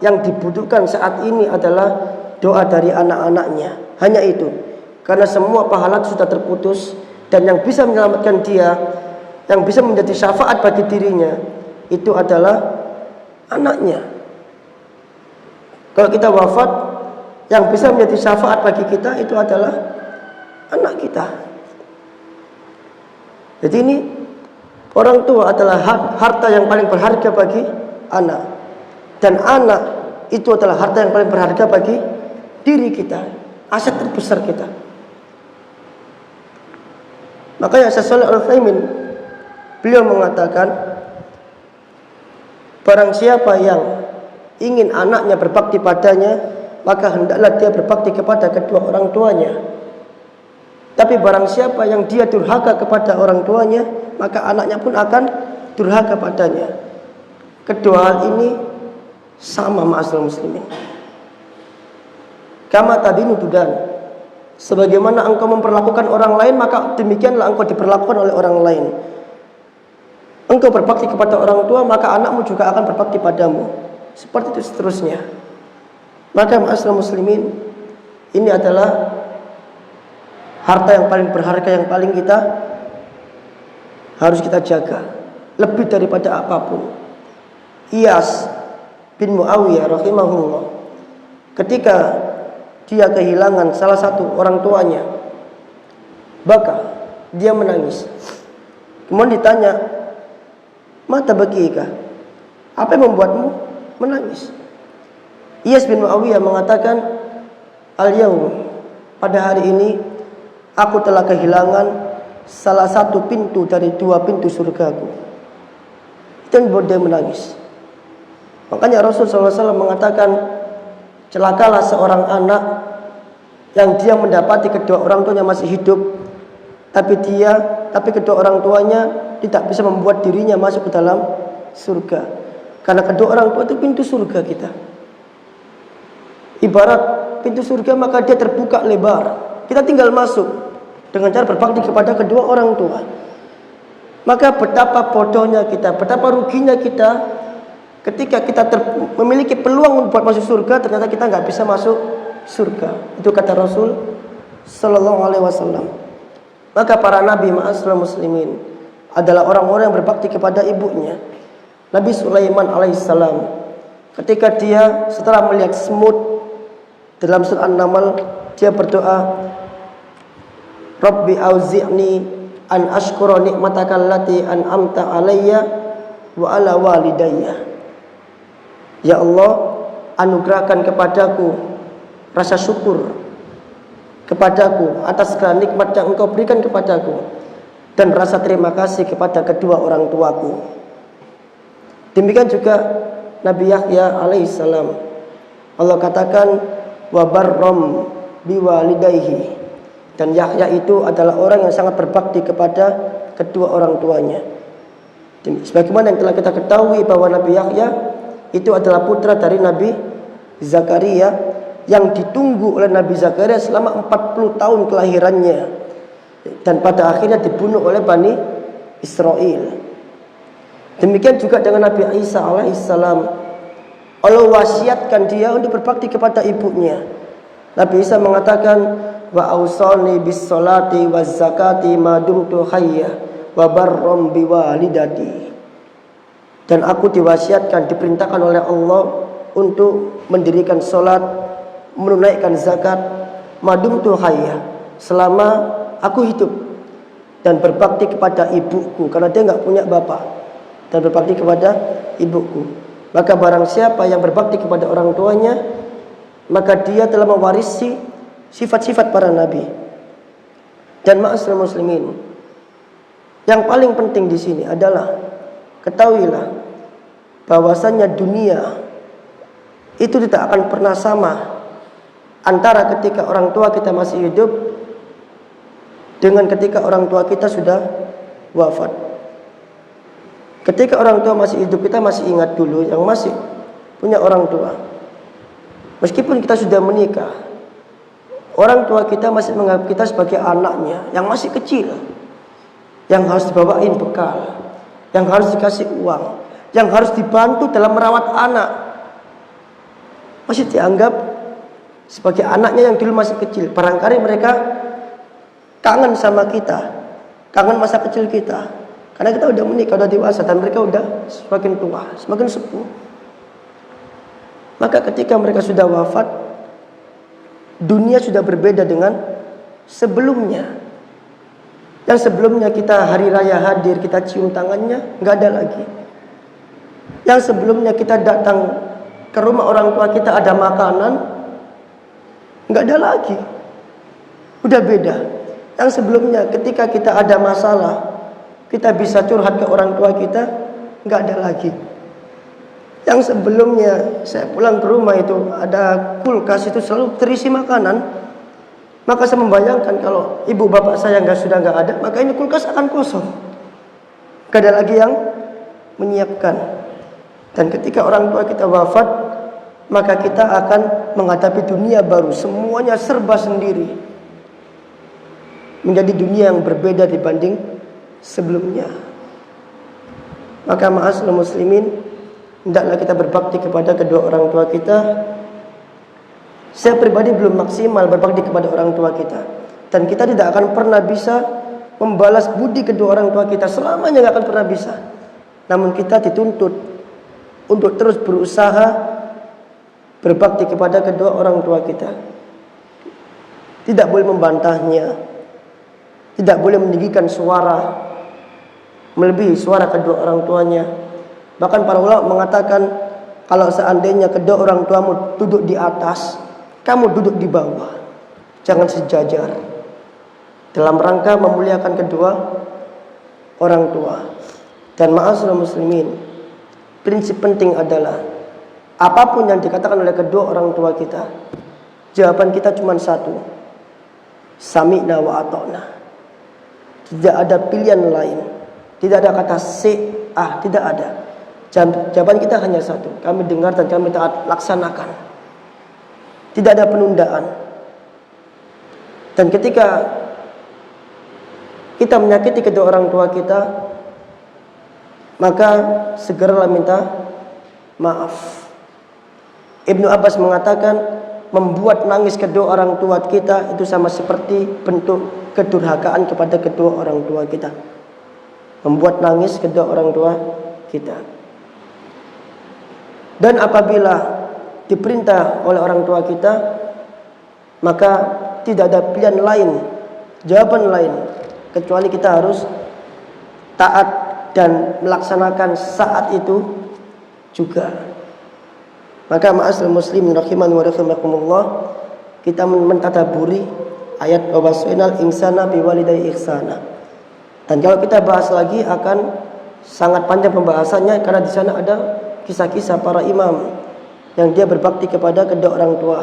yang dibutuhkan saat ini adalah doa dari anak-anaknya. Hanya itu. Karena semua pahala sudah terputus, dan yang bisa menyelamatkan dia, yang bisa menjadi syafaat bagi dirinya, itu adalah anaknya. Kalau kita wafat, yang bisa menjadi syafaat bagi kita itu adalah anak kita. Jadi ini orang tua adalah harta yang paling berharga bagi anak, dan anak itu adalah harta yang paling berharga bagi diri kita, aset terbesar kita. Makanya Syekh Shalih Al-Utsaimin beliau mengatakan, barang siapa yang ingin anaknya berbakti padanya, maka hendaklah dia berbakti kepada kedua orang tuanya. Tapi barang siapa yang dia durhaka kepada orang tuanya, maka anaknya pun akan durhaka padanya. Kedua hal ini sama ma'asyiral muslimin. Kama tadinu tudan. Sebagaimana engkau memperlakukan orang lain, maka demikianlah engkau diperlakukan oleh orang lain. Engkau berbakti kepada orang tua, maka anakmu juga akan berbakti padamu. Seperti itu seterusnya. Maka ma'asyiral muslimin, ini adalah harta yang paling berharga, yang paling kita harus kita jaga lebih daripada apapun. Iyas bin Muawiyah rahimahullah, ketika dia kehilangan salah satu orang tuanya, maka dia menangis. Kemudian ditanya, "Mata bakika?" Apa yang membuatmu menangis? Iyas bin Muawiyah mengatakan, "Al-yaum, pada hari ini aku telah kehilangan salah satu pintu dari 2 pintu surgaku." Itu yang membuat dia menangis. Makanya Rasulullah SAW mengatakan, celakalah seorang anak yang dia mendapati kedua orang tuanya masih hidup, tapi kedua orang tuanya tidak bisa membuat dirinya masuk ke dalam surga. Karena kedua orang tua itu pintu surga kita. Ibarat pintu surga, maka dia terbuka lebar. Kita tinggal masuk dengan cara berbakti kepada kedua orang tua. Maka betapa bodohnya kita, betapa ruginya kita ketika kita memiliki peluang buat masuk surga, ternyata kita nggak bisa masuk surga. Itu kata Rasul Sallallahu Alaihi Wasallam. Maka para nabi, ma'asyiral muslimin, adalah orang-orang yang berbakti kepada ibunya. Nabi Sulaiman alaihissalam, ketika dia setelah melihat semut dalam surah An-Naml, dia berdoa, "Rabbi auzi'ni an ashkura ni'mataka allati an'amta alayya wa ala walidayya." Ya Allah, anugerahkan kepadaku rasa syukur kepadaku atas segala nikmat yang Engkau berikan kepadaku, dan rasa terima kasih kepada kedua orang tuaku. Demikian juga Nabi Yahya alaihissalam, Allah katakan, wa barram biwalidayhi, dan Yahya itu adalah orang yang sangat berbakti kepada kedua orang tuanya. Sebagaimana yang telah kita ketahui bahwa Nabi Yahya itu adalah putra dari Nabi Zakaria yang ditunggu oleh Nabi Zakaria selama 40 tahun kelahirannya, dan pada akhirnya dibunuh oleh Bani Israel. Demikian juga dengan Nabi Isa alaihissalam, Allah wasiatkan dia untuk berbakti kepada ibunya. Nabi Isa mengatakan, wa ausani bis salati waz zakati ma dumtu hayya wa barram biwalidati. Dan aku diwasiatkan, diperintahkan oleh Allah untuk mendirikan salat, menunaikan zakat, madumtu hayya, selama aku hidup, dan berbakti kepada ibuku karena dia nggak punya bapak, dan berbakti kepada ibuku. Maka barang siapa yang berbakti kepada orang tuanya, maka dia telah mewarisi sifat-sifat para nabi. Dan ma'asyiral muslimin, yang paling penting di sini adalah ketahuilah bahwasannya dunia itu tidak akan pernah sama antara ketika orang tua kita masih hidup dengan ketika orang tua kita sudah wafat. Ketika orang tua masih hidup, kita masih ingat dulu yang masih punya orang tua. Meskipun kita sudah menikah, orang tua kita masih menganggap kita sebagai anaknya yang masih kecil, yang harus dibawain bekal, yang harus dikasih uang, yang harus dibantu dalam merawat anak. Masih dianggap sebagai anaknya yang dulu masih kecil. Barangkali mereka kangen sama kita, kangen masa kecil kita, karena kita udah menikah, udah dewasa, dan mereka udah semakin tua, semakin sepuh. Maka ketika mereka sudah wafat, dunia sudah berbeda dengan sebelumnya. Yang sebelumnya kita hari raya hadir, kita cium tangannya, nggak ada lagi. Yang sebelumnya kita datang ke rumah orang tua kita, ada makanan, nggak ada lagi. Udah beda. Yang sebelumnya ketika kita ada masalah, kita bisa curhat ke orang tua kita, nggak ada lagi. Yang sebelumnya saya pulang ke rumah itu ada kulkas, itu selalu terisi makanan. Maka saya membayangkan kalau ibu bapak saya sudah nggak ada, maka ini kulkas akan kosong. Gak ada lagi yang menyiapkan. Dan ketika orang tua kita wafat, maka kita akan menghadapi dunia baru. Semuanya serba sendiri. Menjadi dunia yang berbeda dibanding sebelumnya. Maka ma'asyiral muslimin, hendaklah kita berbakti kepada kedua orang tua kita. Saya pribadi belum maksimal berbakti kepada orang tua kita, dan kita tidak akan pernah bisa membalas budi kedua orang tua kita, selamanya nggak akan pernah bisa. Namun kita dituntut untuk terus berusaha berbakti kepada kedua orang tua kita. tidak boleh membantahnya, tidak boleh meninggikan suara melebihi suara kedua orang tuanya. Bahkan para ulama mengatakan, kalau seandainya kedua orang tuamu duduk di atas, kamu duduk di bawah, jangan sejajar, dalam rangka memuliakan kedua orang tua. Dan ma'asyiral muslimin, prinsip penting adalah apapun yang dikatakan oleh kedua orang tua kita, jawaban kita cuma satu, sami'na wa ata'na. Tidak ada pilihan lain, tidak ada kata tidak ada. Jawaban kita hanya satu, kami dengar dan kami taat, laksanakan. Tidak ada penundaan. Dan ketika kita menyakiti kedua orang tua kita, maka segeralah minta maaf. Ibnu Abbas mengatakan, membuat nangis kedua orang tua kita itu sama seperti bentuk kedurhakaan kepada kedua orang tua kita. Membuat nangis kedua orang tua kita. Dan apabila diperintah oleh orang tua kita, maka tidak ada pilihan lain, jawaban lain, kecuali kita harus taat dan melaksanakan saat itu juga. Maka ma'asyiral muslimin rahimani wa rahimakumullah, kita mentadaburi ayat wa wasainal insana biwalidayhi ihsana. Dan kalau kita bahas lagi akan sangat panjang pembahasannya, karena di sana ada kisah-kisah para imam yang dia berbakti kepada kedua orang tua.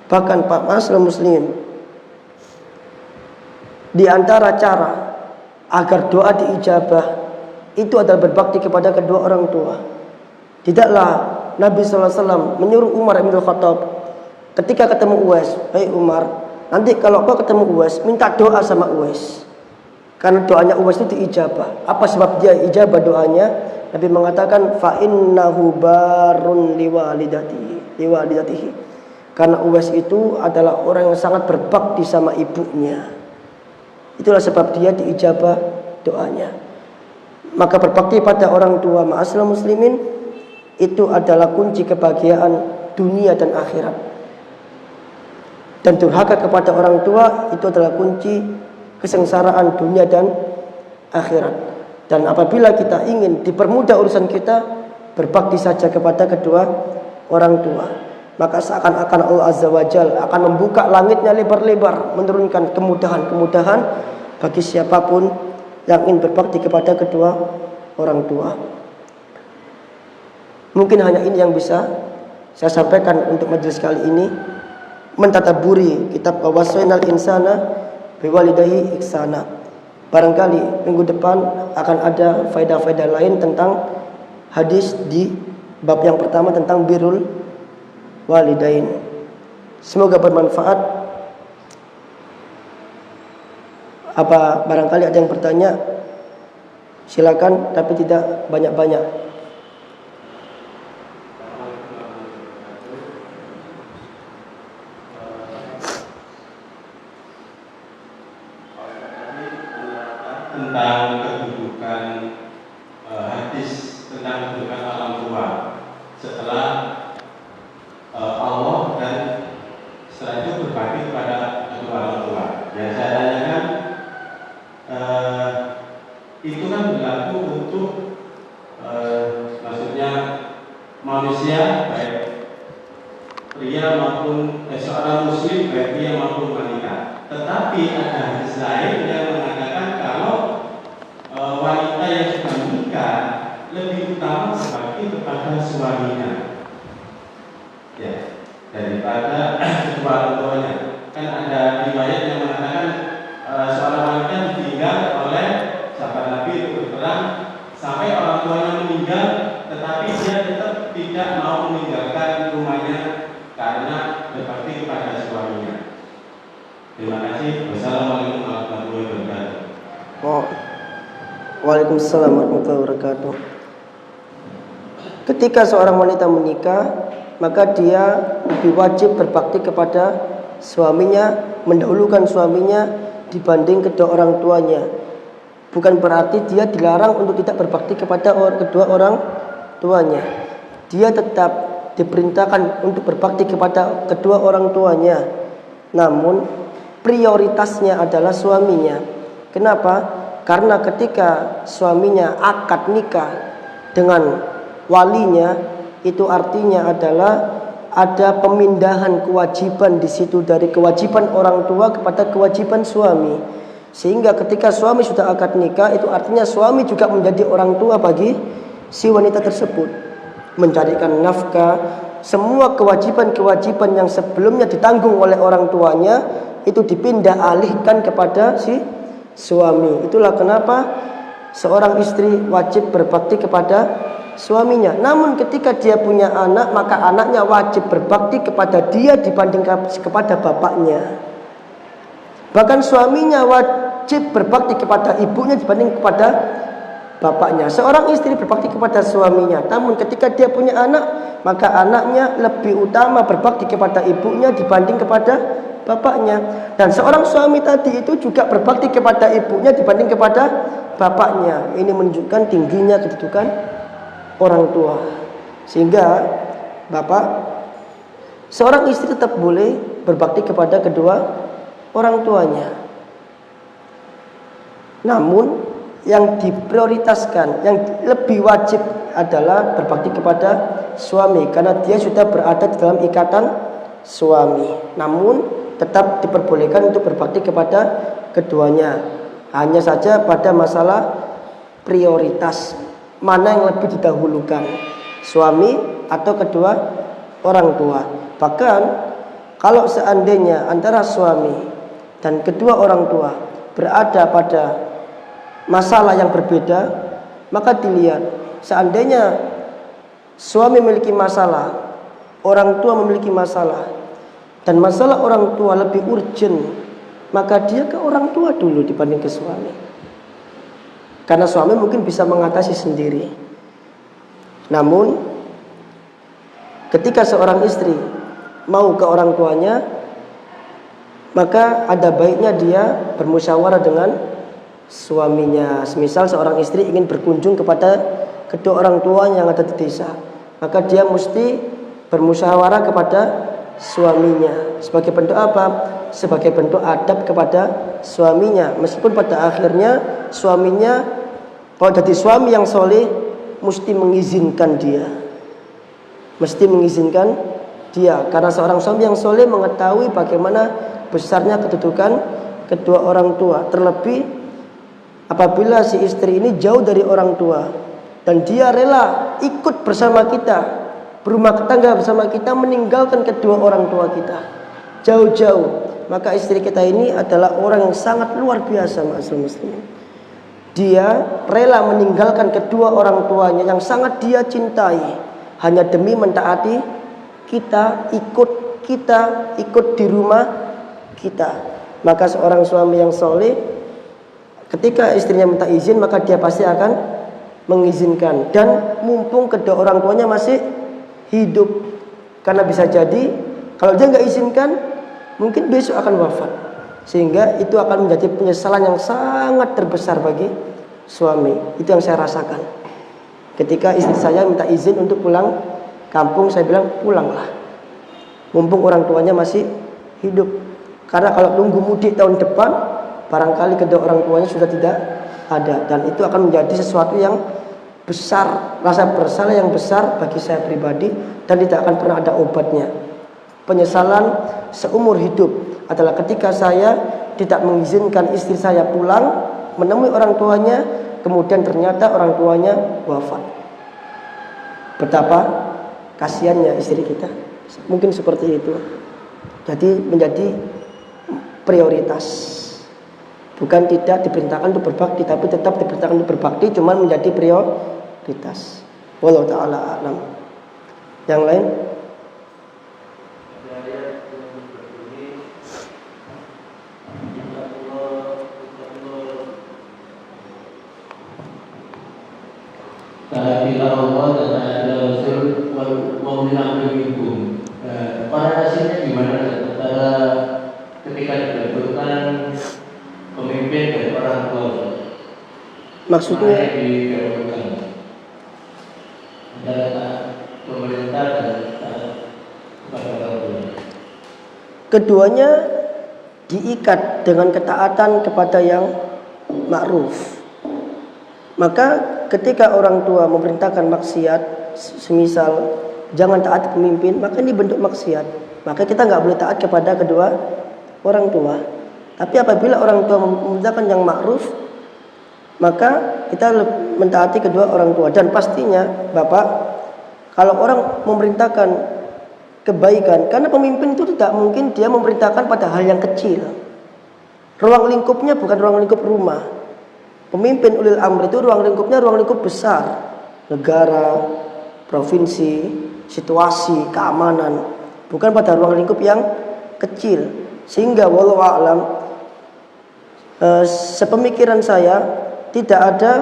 Bahkan Pak Mas'ul Muslim, di antara cara agar doa diijabah itu adalah berbakti kepada kedua orang tua. Tidaklah Nabi SAW menyuruh Umar bin Khattab ketika ketemu Uwais, "Hei Umar, nanti kalau kau ketemu Uwais, minta doa sama Uwais, karena doanya Uwais itu diijabah." Apa sebab dia ijabah doanya? Nabi mengatakan, fa innahu barun liwalidatihi. Karena Uwais itu adalah orang yang sangat berbakti sama ibunya. Itulah sebab dia diijabah doanya. Maka berbakti pada orang tua, ma'asyiral muslimin, itu adalah kunci kebahagiaan dunia dan akhirat. Dan durhaka kepada orang tua itu adalah kunci kesengsaraan dunia dan akhirat. Dan apabila kita ingin dipermudah urusan kita, berbakti saja kepada kedua orang tua, maka seakan-akan Allah Azza wa Jalla akan membuka langitnya lebar-lebar, menurunkan kemudahan-kemudahan bagi siapapun yang ingin berbakti kepada kedua orang tua. Mungkin hanya ini yang bisa saya sampaikan untuk majelis kali ini. Mentadaburi kitab Wasainal Insana biwalidayhi ihsana. Barangkali minggu depan akan ada faedah-faedah lain tentang hadis di bab yang pertama tentang birrul walidain. Semoga bermanfaat. Apa barangkali ada yang bertanya? Silakan, tapi tidak banyak-banyak. Tentang kedudukan hadis tentang kedudukan orang tua setelah Allah dan setelah itu berbakti kepada kedua orang tua. Yang saya tanyakan, itu kan berlaku untuk maksudnya manusia, baik pria maupun seorang muslim, baik pria maupun wanita. Tetapi ada hadis lain yang mengatakan kalau wanita yang sudah menikah lebih utama berbakti kepada suaminya, ya, daripada kedua orang tuanya. Kan ada riwayat yang mengatakan seorang wanita ditinggal oleh sahabat Nabi itu berperang sampai orang tuanya meninggal, tetapi dia tetap tidak mau meninggalkan rumahnya karena berbakti kepada suaminya. Terima kasih. Wassalamualaikum warahmatullahi wabarakatuh. Waalaikumsalam warahmatullahi wabarakatuh. Ketika seorang wanita menikah, maka dia lebih wajib berbakti kepada suaminya, mendahulukan suaminya dibanding kedua orang tuanya. Bukan berarti dia dilarang untuk tidak berbakti kepada kedua orang tuanya. Dia tetap diperintahkan untuk berbakti kepada kedua orang tuanya. namun prioritasnya adalah suaminya. Kenapa? Karena ketika suaminya akad nikah dengan walinya, itu artinya adalah ada pemindahan kewajiban di situ dari kewajiban orang tua kepada kewajiban suami. Sehingga ketika suami sudah akad nikah, itu artinya suami juga menjadi orang tua bagi si wanita tersebut, mencarikan nafkah, semua kewajiban-kewajiban yang sebelumnya ditanggung oleh orang tuanya itu dipindah alihkan kepada si suami. Itulah kenapa seorang istri wajib berbakti kepada suaminya. Namun ketika dia punya anak, maka anaknya wajib berbakti kepada dia dibanding kepada bapaknya. Bahkan suaminya wajib berbakti kepada ibunya dibanding kepada bapaknya. Seorang istri berbakti kepada suaminya, namun ketika dia punya anak, maka anaknya lebih utama berbakti kepada ibunya dibanding kepada bapaknya. Dan seorang suami tadi itu juga berbakti kepada ibunya dibanding kepada bapaknya. Ini menunjukkan tingginya kedudukan orang tua. Sehingga seorang istri tetap boleh berbakti kepada kedua orang tuanya. Namun yang diprioritaskan, yang lebih wajib adalah berbakti kepada suami, karena dia sudah berada di dalam ikatan suami. Namun tetap diperbolehkan untuk berbakti kepada keduanya. Hanya saja pada masalah prioritas, mana yang lebih didahulukan, suami atau kedua orang tua. Bahkan kalau seandainya antara suami dan kedua orang tua berada pada masalah yang berbeda, maka dilihat seandainya suami memiliki masalah, orang tua memiliki masalah, dan masalah orang tua lebih urgent, maka dia ke orang tua dulu dibanding ke suami. Karena suami mungkin bisa mengatasi sendiri. Namun ketika seorang istri mau ke orang tuanya, maka ada baiknya dia bermusyawarah dengan suaminya. Semisal seorang istri ingin berkunjung kepada kedua orang tuanya yang ada di desa, maka dia mesti bermusyawarah kepada suaminya. Sebagai bentuk apa? Sebagai bentuk adab kepada suaminya. Meskipun pada akhirnya suaminya, kalau jadi suami yang soleh, mesti mengizinkan dia. Mesti mengizinkan dia. Karena seorang suami yang soleh mengetahui bagaimana besarnya kedudukan kedua orang tua. Terlebih apabila si istri ini jauh dari orang tua dan dia rela ikut bersama kita, berumah tangga bersama kita, meninggalkan kedua orang tua kita jauh-jauh, maka istri kita ini adalah orang yang sangat luar biasa, ma'asyiral muslimin. Dia rela meninggalkan kedua orang tuanya yang sangat dia cintai hanya demi mentaati kita, ikut di rumah kita. Maka seorang suami yang soleh, ketika istrinya minta izin, maka dia pasti akan mengizinkan. Dan mumpung kedua orang tuanya masih hidup, karena bisa jadi kalau dia nggak izinkan, mungkin besok akan wafat, sehingga itu akan menjadi penyesalan yang sangat terbesar bagi suami. Itu yang saya rasakan ketika istri saya minta izin untuk pulang kampung. Saya bilang, pulanglah mumpung orang tuanya masih hidup, karena kalau tunggu mudik tahun depan, barangkali kedua orang tuanya sudah tidak ada, dan itu akan menjadi sesuatu yang besar, rasa bersalah yang besar bagi saya pribadi, dan tidak akan pernah ada obatnya. Penyesalan seumur hidup adalah ketika saya tidak mengizinkan istri saya pulang menemui orang tuanya, kemudian ternyata orang tuanya wafat. Betapa kasihannya istri kita. Mungkin seperti itu. Jadi menjadi prioritas. Bukan tidak diperintahkan untuk berbakti, tapi tetap diperintahkan untuk berbakti, cuman menjadi prioritas. Wallahu ta'ala a'lam. Yang lain? Kita Allah dan ada Rasul mau minum. Korelasinya gimana antara ketika dibentukkan pemimpin dan orang tua? Maksudnya antara pemerintah dan kepada orang tua. keduanya diikat dengan ketaatan kepada yang ma'ruf. Maka ketika orang tua memerintahkan maksiat, semisal jangan taat pemimpin, maka ini bentuk maksiat. Maka kita nggak boleh taat kepada kedua orang tua. Tapi apabila orang tua memerintahkan yang ma'ruf, maka kita mentaati kedua orang tua. Dan pastinya Bapak, kalau orang memerintahkan kebaikan, karena pemimpin itu tidak mungkin dia memerintahkan pada hal yang kecil. Ruang lingkupnya bukan ruang lingkup rumah. Pemimpin ulil amri itu ruang lingkupnya ruang lingkup besar. Negara, provinsi, situasi, keamanan. Bukan pada ruang lingkup yang kecil. Sehingga wallahu a'lam, sepemikiran saya tidak ada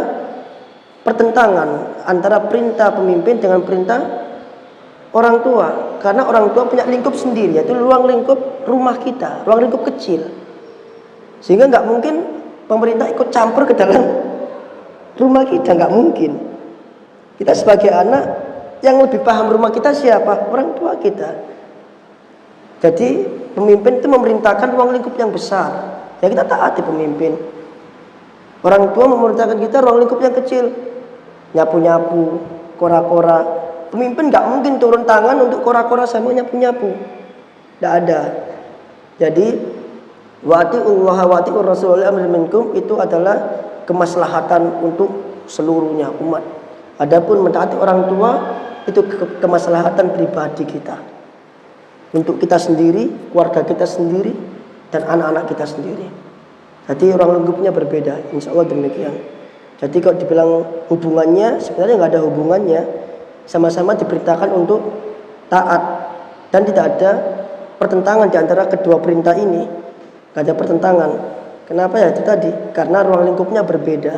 pertentangan antara perintah pemimpin dengan perintah orang tua. Karena orang tua punya lingkup sendiri, yaitu ruang lingkup rumah kita, ruang lingkup kecil. Sehingga nggak mungkin pemerintah ikut campur ke dalam rumah kita, nggak mungkin. Kita sebagai anak yang lebih paham rumah kita siapa? Orang tua kita. Jadi pemimpin itu memerintahkan ruang lingkup yang besar. Ya kita taati pemimpin. Orang tua memerintahkan kita ruang lingkup yang kecil. Nyapu-nyapu, kora-kora. Pemimpin nggak mungkin turun tangan untuk kora-kora sama nyapu-nyapu. Nggak ada. Jadi wa'ati'ullah wa'ati'ur rasul amri minkum itu adalah kemaslahatan untuk seluruhnya umat. Adapun mentaati orang tua itu kemaslahatan pribadi kita. Untuk kita sendiri, keluarga kita sendiri, dan anak-anak kita sendiri. Jadi ruang lingkupnya berbeda, insya Allah demikian. Jadi kalau dibilang hubungannya, sebenarnya nggak ada hubungannya. Sama-sama diperintahkan untuk taat. Dan tidak ada pertentangan di antara kedua perintah ini. Nggak ada pertentangan. Kenapa ya? Itu tadi, karena ruang lingkupnya berbeda.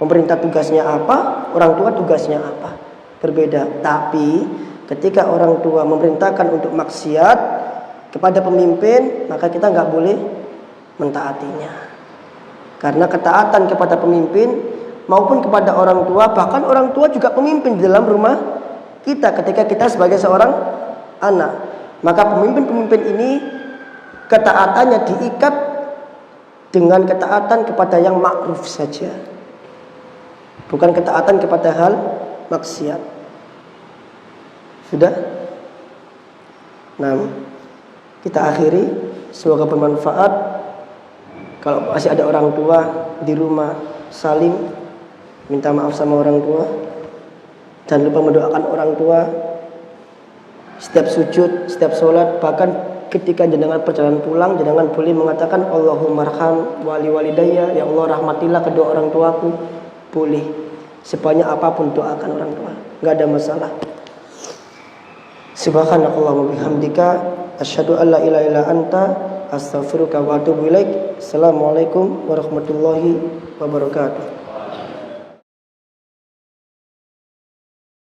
Pemerintah tugasnya apa, orang tua tugasnya apa. Berbeda. Tapi ketika orang tua memerintahkan untuk maksiat kepada pemimpin, maka kita nggak boleh mentaatinya. Karena ketaatan kepada pemimpin maupun kepada orang tua, bahkan orang tua juga pemimpin di dalam rumah kita ketika kita sebagai seorang anak. Maka pemimpin-pemimpin ini ketaatannya diikat dengan ketaatan kepada yang ma'ruf saja, bukan ketaatan kepada hal maksiat. Sudah? Nah, kita akhiri. Semoga bermanfaat. Kalau masih ada orang tua di rumah, saling minta maaf sama orang tua. Jangan lupa mendoakan orang tua setiap sujud, setiap sholat. Bahkan ketika jenengan perjalanan pulang, jenengan boleh mengatakan Allahumarham wali walidayya, ya Allah rahmatilah kedua orang tuaku. Boleh. Sebanyak apapun doakan orang tua, nggak ada masalah. Subhanakallahumma bihamdika asyhadu an la ilaha illa anta astaghfiruka wa atubu ilaik. Assalamualaikum warahmatullahi wabarakatuh.